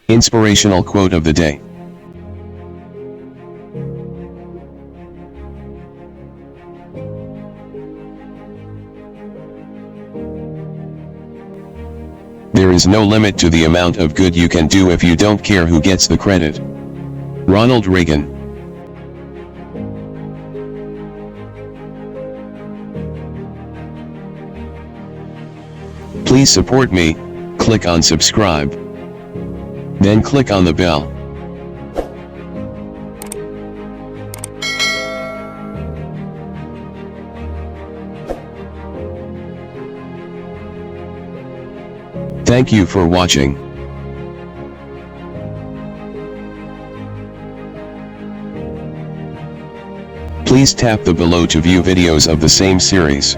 Inspirational quote of the day. There is no limit to the amount of good you can do if you don't care who gets the credit. Ronald Reagan. Please support me. Click on subscribe. Then click on the bell. Thank you for watching. Please tap the below to view videos of the same series.